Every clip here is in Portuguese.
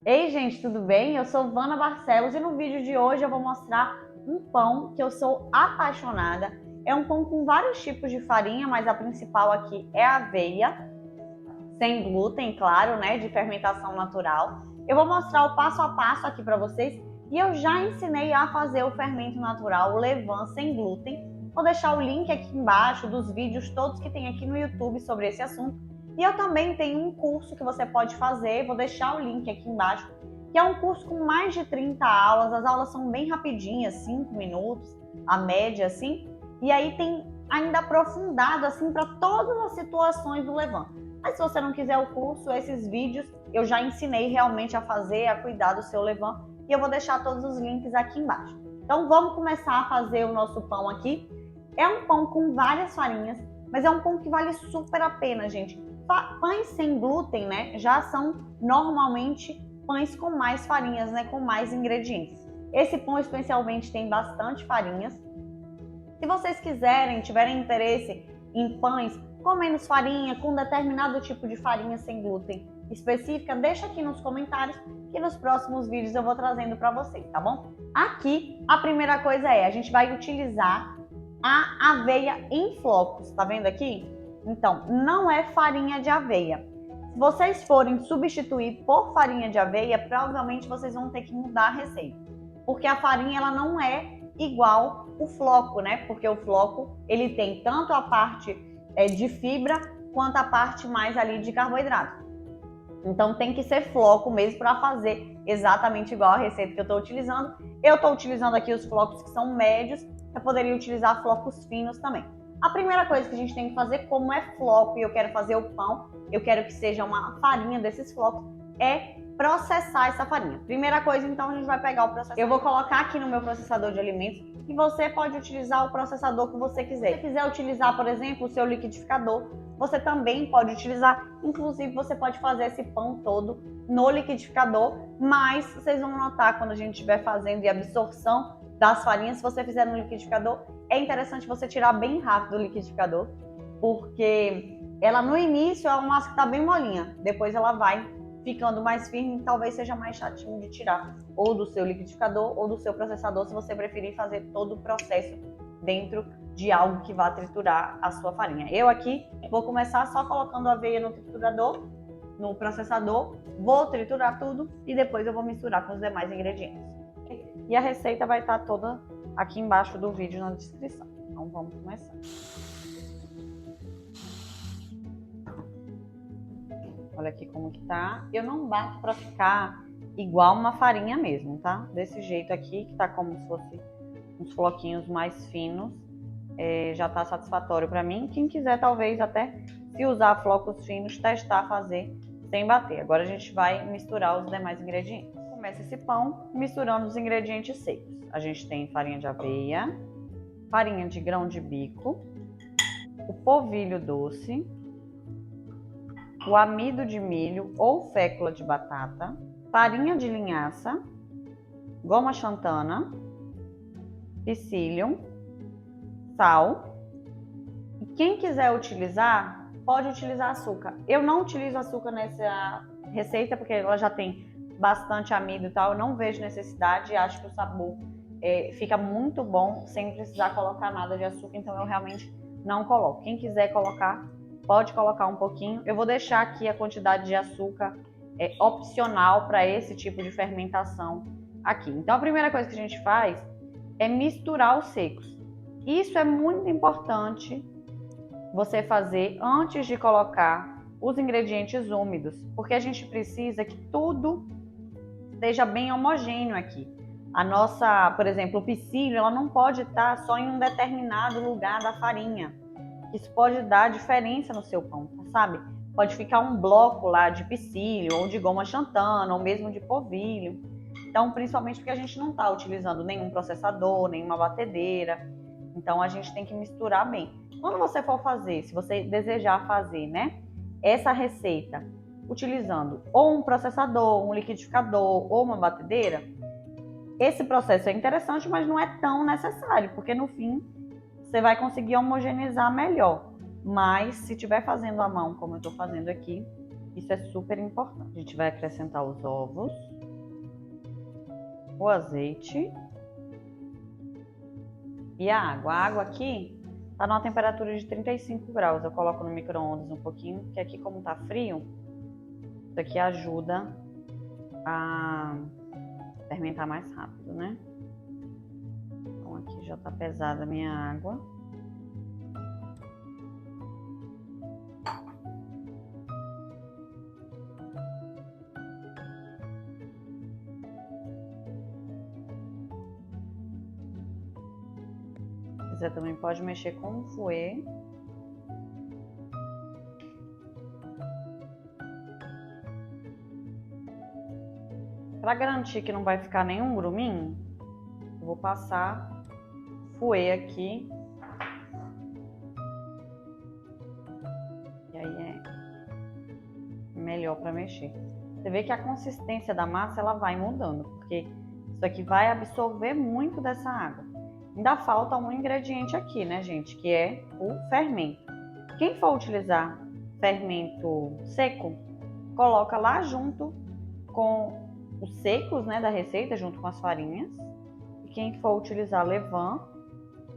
Ei, gente, tudo bem? Eu sou Vana Barcelos e no vídeo de hoje eu vou mostrar um pão que eu sou apaixonada. É um pão com vários tipos de farinha, mas a principal aqui é a aveia, sem glúten, claro, né, de fermentação natural. Eu vou mostrar o passo a passo aqui para vocês e eu já ensinei a fazer o fermento natural, o levain sem glúten. Vou deixar o link aqui embaixo dos vídeos todos que tem aqui no YouTube sobre esse assunto. E eu também tenho um curso que você pode fazer, vou deixar o link aqui embaixo, que é um curso com mais de 30 aulas. As aulas são bem rapidinhas, 5 minutos, a média assim. E aí tem ainda aprofundado assim para todas as situações do levain. Mas se você não quiser o curso, esses vídeos eu já ensinei realmente a fazer, a cuidar do seu levain. E eu vou deixar todos os links aqui embaixo. Então vamos começar a fazer o nosso pão aqui. É um pão com várias farinhas, mas é um pão que vale super a pena, gente. Pães sem glúten, né, já são normalmente pães com mais farinhas, né, com mais ingredientes. Esse pão especialmente tem bastante farinhas. Se vocês quiserem, tiverem interesse em pães com menos farinha, com determinado tipo de farinha sem glúten específica, deixa aqui nos comentários que nos próximos vídeos eu vou trazendo para vocês, tá bom? Aqui, a primeira coisa a gente vai utilizar a aveia em flocos, tá vendo aqui? Então, não é farinha de aveia. Se vocês forem substituir por farinha de aveia, provavelmente vocês vão ter que mudar a receita. Porque a farinha, ela não é igual o floco, né? Porque o floco, ele tem tanto a parte de fibra, quanto a parte mais ali de carboidrato. Então tem que ser floco mesmo para fazer exatamente igual a receita que eu estou utilizando. Eu estou utilizando aqui os flocos que são médios, eu poderia utilizar flocos finos também. A primeira coisa que a gente tem que fazer, como é floco e eu quero fazer o pão, eu quero que seja uma farinha desses flocos, é processar essa farinha. Primeira coisa, então, a gente vai pegar o processador. Eu vou colocar aqui no meu processador de alimentos e você pode utilizar o processador que você quiser. Se você quiser utilizar, por exemplo, o seu liquidificador, você também pode utilizar. Inclusive, você pode fazer esse pão todo no liquidificador, mas vocês vão notar quando a gente estiver fazendo a absorção das farinhas, se você fizer no liquidificador, é interessante você tirar bem rápido o liquidificador, porque ela no início é uma massa que está bem molinha, depois ela vai ficando mais firme e talvez seja mais chatinho de tirar, ou do seu liquidificador ou do seu processador, se você preferir fazer todo o processo dentro de algo que vá triturar a sua farinha. Eu aqui vou começar só colocando a aveia no triturador, no processador, vou triturar tudo e depois eu vou misturar com os demais ingredientes. E a receita vai estar toda aqui embaixo do vídeo na descrição. Então vamos começar. Olha aqui como que tá. Eu não bato para ficar igual uma farinha mesmo, tá? Desse jeito aqui, que tá como se fosse uns floquinhos mais finos. Já tá satisfatório para mim. Quem quiser, talvez até, se usar flocos finos, testar fazer sem bater. Agora a gente vai misturar os demais ingredientes. Começa esse pão misturando os ingredientes secos. A gente tem farinha de aveia, farinha de grão de bico, o polvilho doce, o amido de milho ou fécula de batata, farinha de linhaça, goma xantana, psyllium, sal. E quem quiser utilizar, pode utilizar açúcar. Eu não utilizo açúcar nessa receita porque ela já tem bastante amido e tal, eu não vejo necessidade e acho que o sabor fica muito bom sem precisar colocar nada de açúcar, então eu realmente não coloco. Quem quiser colocar, pode colocar um pouquinho. Eu vou deixar aqui a quantidade de açúcar opcional para esse tipo de fermentação aqui. Então a primeira coisa que a gente faz é misturar os secos. Isso é muito importante você fazer antes de colocar os ingredientes úmidos, porque a gente precisa que tudo esteja bem homogêneo aqui. A nossa, por exemplo, o psyllium, ela não pode estar só em um determinado lugar da farinha. Isso pode dar diferença no seu pão, sabe? Pode ficar um bloco lá de psyllium, ou de goma xantana, ou mesmo de polvilho. Então, principalmente porque a gente não está utilizando nenhum processador, nenhuma batedeira. Então, a gente tem que misturar bem. Quando você for fazer, se você desejar fazer, né, essa receita utilizando ou um processador, um liquidificador ou uma batedeira, esse processo é interessante, mas não é tão necessário, porque no fim você vai conseguir homogeneizar melhor. Mas se estiver fazendo à mão, como eu estou fazendo aqui, Isso é super importante. A gente vai acrescentar os ovos, o azeite e a água. A água aqui tá numa temperatura de 35 graus. Eu coloco no micro-ondas um pouquinho, porque aqui como tá frio, isso aqui ajuda a fermentar mais rápido, né? Então aqui já tá pesada a minha água. Se quiser também pode mexer com o fouet. Para garantir que não vai ficar nenhum gruminho, eu vou passar fouet aqui. E aí é melhor para mexer. Você vê que a consistência da massa ela vai mudando, porque isso aqui vai absorver muito dessa água. Ainda falta um ingrediente aqui, né, gente? Que é o fermento. Quem for utilizar fermento seco, coloca lá junto com os secos, né, da receita, junto com as farinhas. E quem for utilizar levain,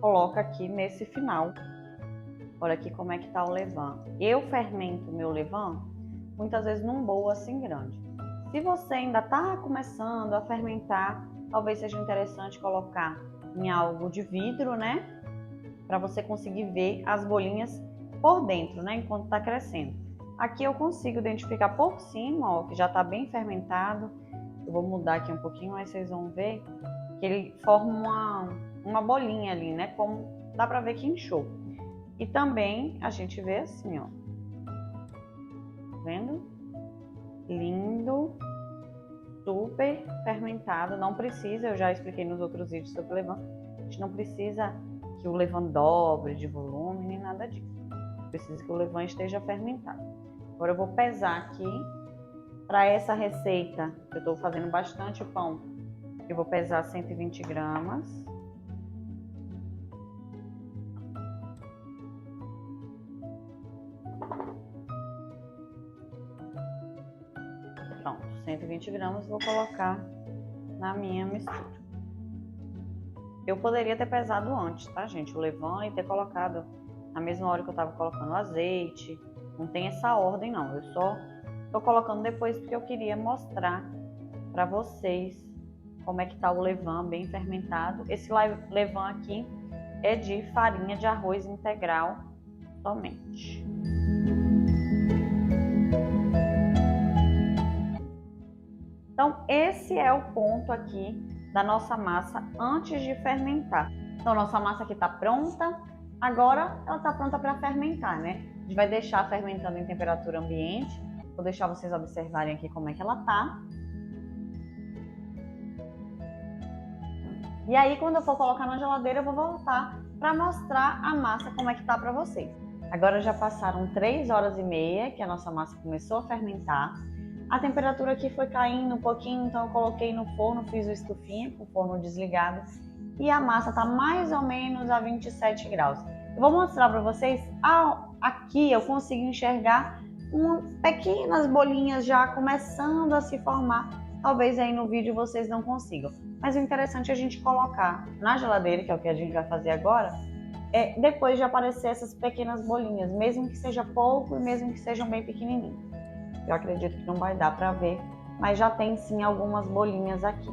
coloca aqui nesse final. Olha aqui como é que tá o levain. Eu fermento meu levain muitas vezes num bowl assim grande. Se você ainda tá começando a fermentar, talvez seja interessante colocar em algo de vidro, né? Para você conseguir ver as bolinhas por dentro, né? Enquanto tá crescendo. Aqui eu consigo identificar por cima, ó, que já tá bem fermentado. Eu vou mudar aqui um pouquinho, mas vocês vão ver que ele forma uma bolinha ali, né? Como dá para ver que inchou. E também a gente vê assim, ó. Tá vendo? Lindo. Super fermentado, não precisa, eu já expliquei nos outros vídeos sobre o levain, a gente não precisa que o levain dobre de volume, nem nada disso. Precisa que o levain esteja fermentado. Agora eu vou pesar aqui, para essa receita, eu estou fazendo bastante pão, eu vou pesar 120 gramas. Pronto, 120 gramas vou colocar na minha mistura. Eu poderia ter pesado antes, tá, gente? O levain e ter colocado na mesma hora que eu tava colocando o azeite. Não tem essa ordem, não. Eu só tô colocando depois porque eu queria mostrar pra vocês como é que tá o levain bem fermentado. Esse levain aqui é de farinha de arroz integral somente. Então, esse é o ponto aqui da nossa massa antes de fermentar. Então, nossa massa aqui está pronta. Agora, ela está pronta para fermentar, né? A gente vai deixar fermentando em temperatura ambiente. Vou deixar vocês observarem aqui como é que ela tá. E aí, quando eu for colocar na geladeira, eu vou voltar para mostrar a massa como é que tá para vocês. Agora já passaram 3 horas e meia que a nossa massa começou a fermentar. A temperatura aqui foi caindo um pouquinho, então eu coloquei no forno, fiz o estufinho com o forno desligado. E a massa tá mais ou menos a 27 graus. Eu vou mostrar para vocês, aqui eu consigo enxergar pequenas bolinhas já começando a se formar. Talvez aí no vídeo vocês não consigam. Mas o interessante é a gente colocar na geladeira, que é o que a gente vai fazer agora, depois de aparecer essas pequenas bolinhas, mesmo que seja pouco e mesmo que sejam bem pequenininhos. Eu acredito que não vai dar para ver, mas já tem sim algumas bolinhas aqui.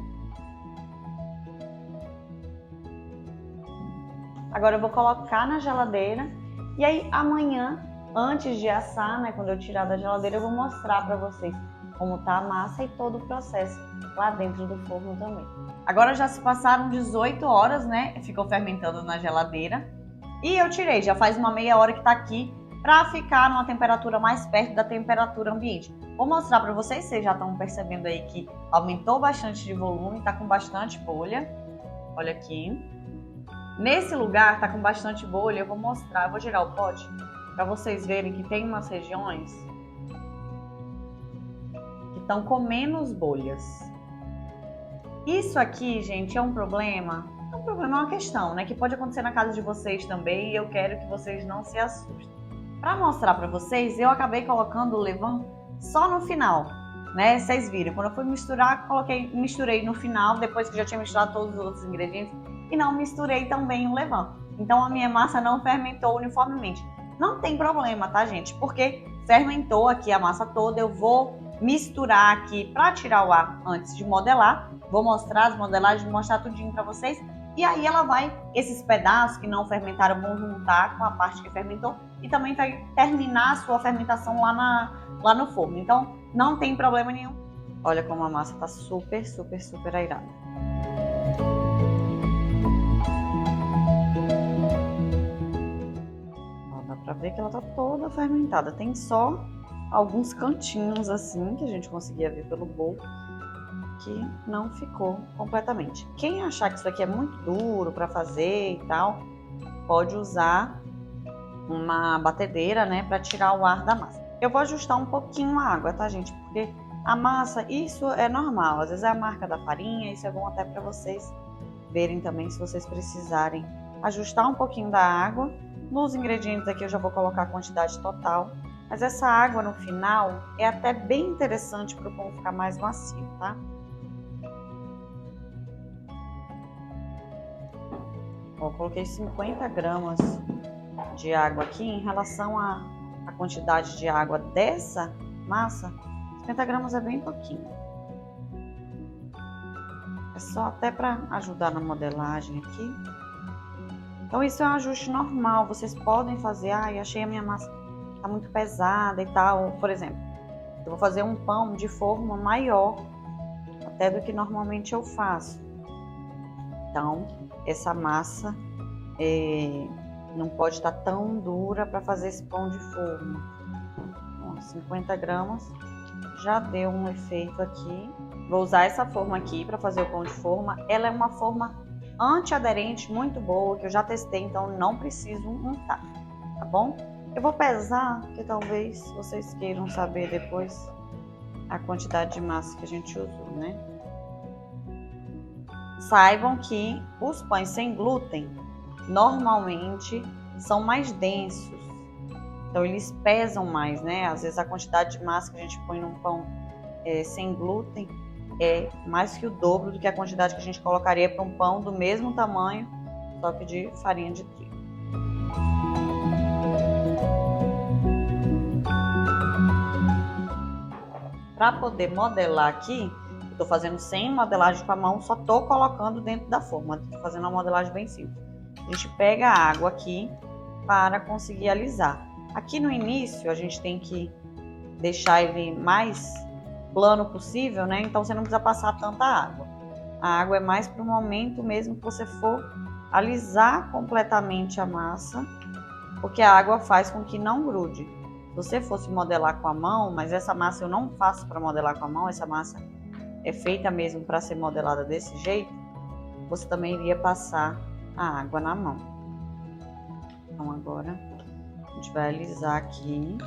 Agora eu vou colocar na geladeira e aí amanhã, antes de assar, né, quando eu tirar da geladeira, eu vou mostrar para vocês como tá a massa e todo o processo lá dentro do forno também. Agora já se passaram 18 horas, né? Ficou fermentando na geladeira e eu tirei, já faz uma meia hora que tá aqui, para ficar numa temperatura mais perto da temperatura ambiente. Vou mostrar para vocês já estão percebendo aí que aumentou bastante de volume, tá com bastante bolha. Olha aqui. Nesse lugar tá com bastante bolha, eu vou mostrar, eu vou girar o pote para vocês verem que tem umas regiões que estão com menos bolhas. Isso aqui, gente, é um problema? É um problema, é uma questão, né? Que pode acontecer na casa de vocês também e eu quero que vocês não se assustem. Para mostrar para vocês, eu acabei colocando o levain só no final, né? Vocês viram, quando eu fui misturar, misturei no final, depois que já tinha misturado todos os outros ingredientes, e não misturei também o levain. Então a minha massa não fermentou uniformemente. Não tem problema, tá, gente? Porque fermentou aqui a massa toda, eu vou misturar aqui para tirar o ar antes de modelar. Vou mostrar as modelagens, mostrar tudinho para vocês. E aí ela vai, esses pedaços que não fermentaram, vão juntar com a parte que fermentou e também vai terminar a sua fermentação lá no forno. Então não tem problema nenhum. Olha como a massa tá super, super, super airada. Dá pra ver que ela tá toda fermentada. Tem só alguns cantinhos assim que a gente conseguia ver pelo bolo que não ficou completamente. Quem achar que isso aqui é muito duro para fazer e tal, pode usar uma batedeira, né, para tirar o ar da massa. Eu vou ajustar um pouquinho a água, tá, gente? Porque a massa, isso é normal. Às vezes é a marca da farinha, isso é bom até para vocês verem também, se vocês precisarem ajustar um pouquinho da água. Nos ingredientes aqui eu já vou colocar a quantidade total, mas essa água no final é até bem interessante para o pão ficar mais macio, tá? Ó, coloquei 50 gramas de água aqui. Em relação à quantidade de água dessa massa, 50 gramas é bem pouquinho. É só até para ajudar na modelagem aqui. Então isso é um ajuste normal, vocês podem fazer. Ai, achei a minha massa tá muito pesada e tal. Por exemplo, eu vou fazer um pão de forma maior até do que normalmente eu faço. Então essa massa não pode estar tão dura para fazer esse pão de forma. Ó, 50 gramas já deu um efeito aqui. Vou usar essa forma aqui para fazer o pão de forma. Ela é uma forma antiaderente muito boa, que eu já testei, então não preciso untar, tá bom? Eu vou pesar, porque talvez vocês queiram saber depois a quantidade de massa que a gente usou, né? Saibam que os pães sem glúten normalmente são mais densos, então eles pesam mais, né? Às vezes a quantidade de massa que a gente põe num pão sem glúten é mais que o dobro do que a quantidade que a gente colocaria para um pão do mesmo tamanho, só que de farinha de trigo. Para poder modelar aqui, eu estou fazendo sem modelagem com a mão, só estou colocando dentro da forma. Estou fazendo uma modelagem bem simples. A gente pega a água aqui para conseguir alisar. Aqui no início a gente tem que deixar ele mais plano possível, né? Então você não precisa passar tanta água. A água é mais para o momento mesmo que você for alisar completamente a massa, porque a água faz com que não grude. Se você fosse modelar com a mão, mas essa massa eu não faço para modelar com a mão, essa massa é feita mesmo para ser modelada desse jeito, você também iria passar a água na mão. Então agora a gente vai alisar aqui.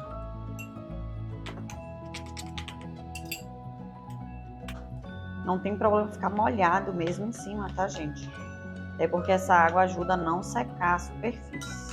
Não tem problema ficar molhado mesmo em cima, tá, gente? É porque essa água ajuda a não secar a superfície.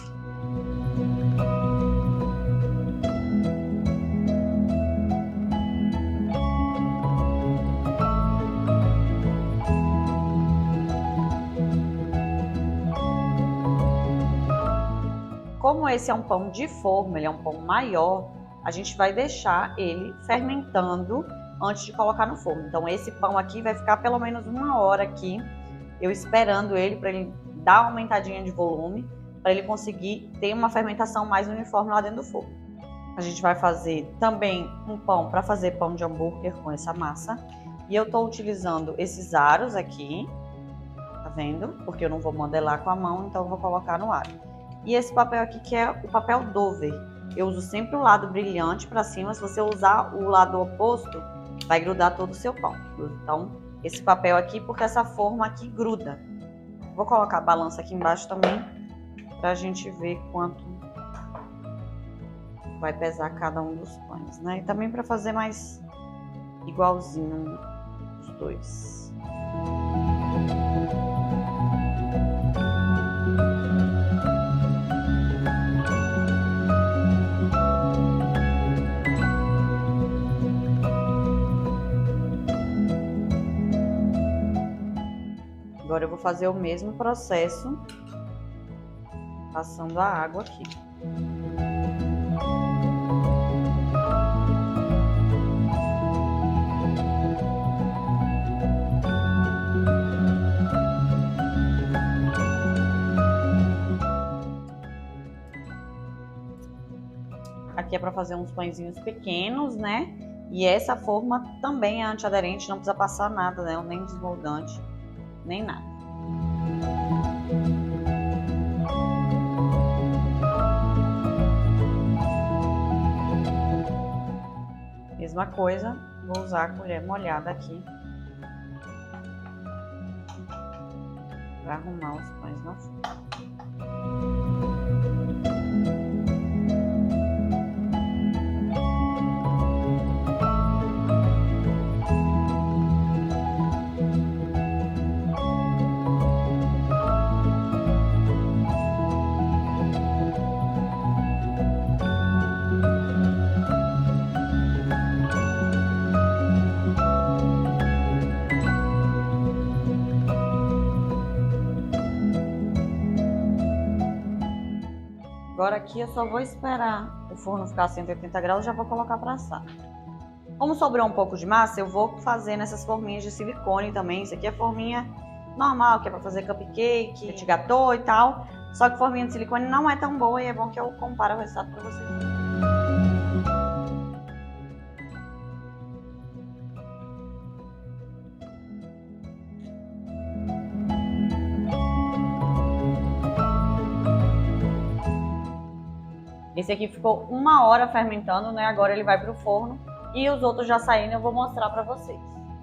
Como esse é um pão de forma, ele é um pão maior, a gente vai deixar ele fermentando antes de colocar no forno. Então esse pão aqui vai ficar pelo menos 1 hora aqui, eu esperando ele para ele dar uma aumentadinha de volume, para ele conseguir ter uma fermentação mais uniforme lá dentro do forno. A gente vai fazer também um pão para fazer pão de hambúrguer com essa massa. E eu estou utilizando esses aros aqui, tá vendo? Porque eu não vou modelar com a mão, então eu vou colocar no aro. E esse papel aqui que é o papel Dover. Eu uso sempre o lado brilhante para cima. Se você usar o lado oposto, vai grudar todo o seu pão. Então, esse papel aqui, porque essa forma aqui gruda. Vou colocar a balança aqui embaixo também, para a gente ver quanto vai pesar cada um dos pães, né? E também para fazer mais igualzinho os dois. Agora eu vou fazer o mesmo processo, passando a água aqui. Aqui é para fazer uns pãezinhos pequenos, né? E essa forma também é antiaderente, não precisa passar nada, né? Nem desmoldante, nem nada. Mesma coisa, vou usar a colher molhada aqui para arrumar os pães na forma. Agora aqui eu só vou esperar o forno ficar a 180 graus e já vou colocar para assar. Como sobrou um pouco de massa, eu vou fazer nessas forminhas de silicone também. Isso aqui é forminha normal, que é para fazer cupcake, petit gâteau e tal. Só que forminha de silicone não é tão boa e é bom que eu compare o resultado para vocês. Esse aqui ficou 1 hora fermentando, né? Agora ele vai pro forno e os outros já saindo eu vou mostrar pra vocês.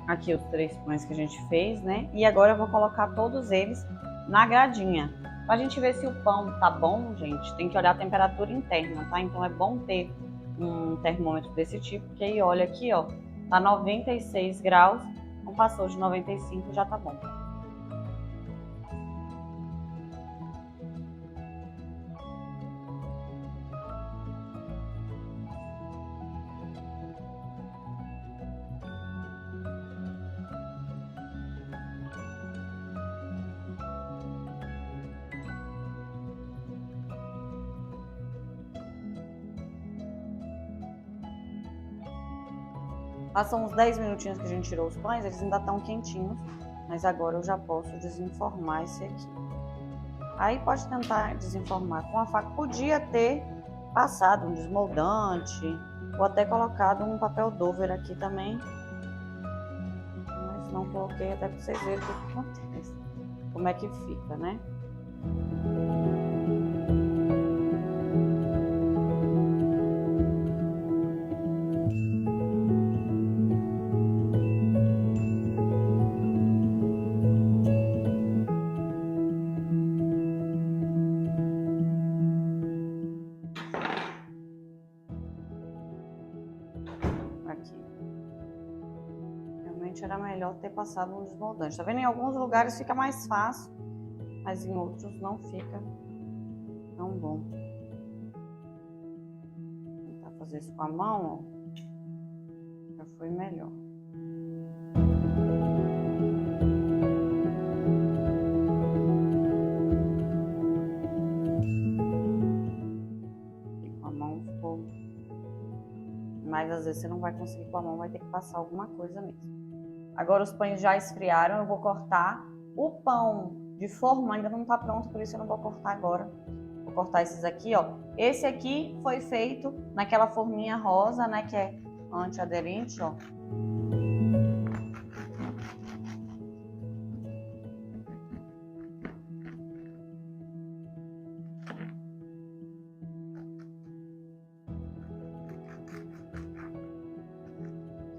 Aqui os 3 pães que a gente fez, né? E agora eu vou colocar todos eles na gradinha. Pra gente ver se o pão tá bom, gente, tem que olhar a temperatura interna, tá? Então é bom ter um termômetro desse tipo, que aí olha aqui, ó, tá 96 graus, não passou de 95, já tá bom. Passam uns 10 minutinhos que a gente tirou os pães, eles ainda estão quentinhos, mas agora eu já posso desenformar esse aqui. Aí pode tentar desenformar com a faca. Podia ter passado um desmoldante ou até colocado um papel dover aqui também, mas não coloquei até para vocês verem o que acontece, como é que fica, né? Aqui. Realmente era melhor ter passado um desmoldante. Tá vendo? Em alguns lugares fica mais fácil, mas em outros não fica tão bom. Vou tentar fazer isso com a mão, ó. Já foi melhor. E com a mão ficou. Mas às vezes você não vai conseguir com a mão, vai ter que passar alguma coisa mesmo. Agora os pães já esfriaram, eu vou cortar. O pão de forma ainda não tá pronto, por isso eu não vou cortar agora. Vou cortar esses aqui, ó. Esse aqui foi feito naquela forminha rosa, né, que é antiaderente, ó.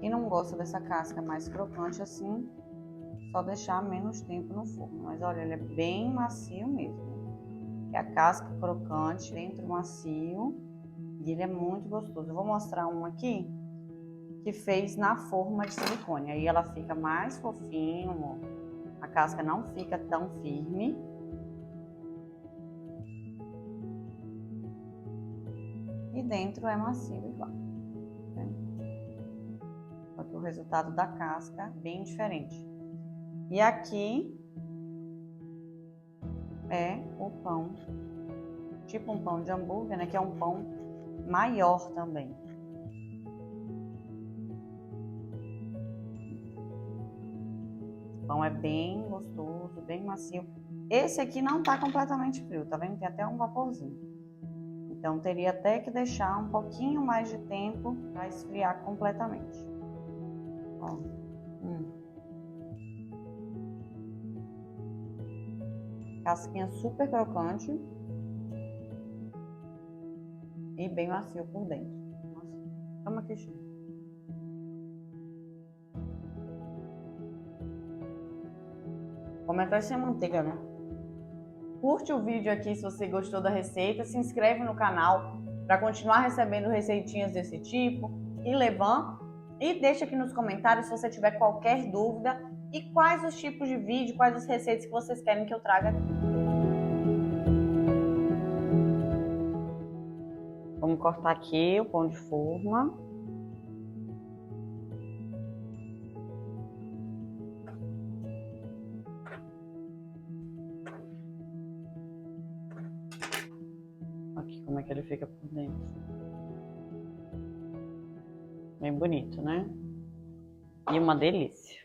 Quem não gosta dessa casca mais crocante assim, só deixar menos tempo no forno. Mas olha, ele é bem macio mesmo. É a casca crocante, dentro macio, e ele é muito gostoso. Eu vou mostrar um aqui que fez na forma de silicone. Aí ela fica mais fofinho, a casca não fica tão firme. E dentro é macio igual. Só que o resultado da casca é bem diferente. E aqui, é o pão, tipo um pão de hambúrguer, né? Que é um pão maior também. O pão é bem gostoso, bem macio. Esse aqui não tá completamente frio, tá vendo? Tem até um vaporzinho. Então teria até que deixar um pouquinho mais de tempo para esfriar completamente. Ó. Casquinha super crocante e bem macio por dentro. Nossa, toma aqui, Chico. Como sem manteiga, né? Curte o vídeo aqui se você gostou da receita, se inscreve no canal para continuar recebendo receitinhas desse tipo e levan. E deixa aqui nos comentários se você tiver qualquer dúvida e quais os tipos de vídeo, quais as receitas que vocês querem que eu traga aqui. Vamos cortar aqui o pão de forma. Aqui como é que ele fica por dentro. Bem bonito, né? E uma delícia.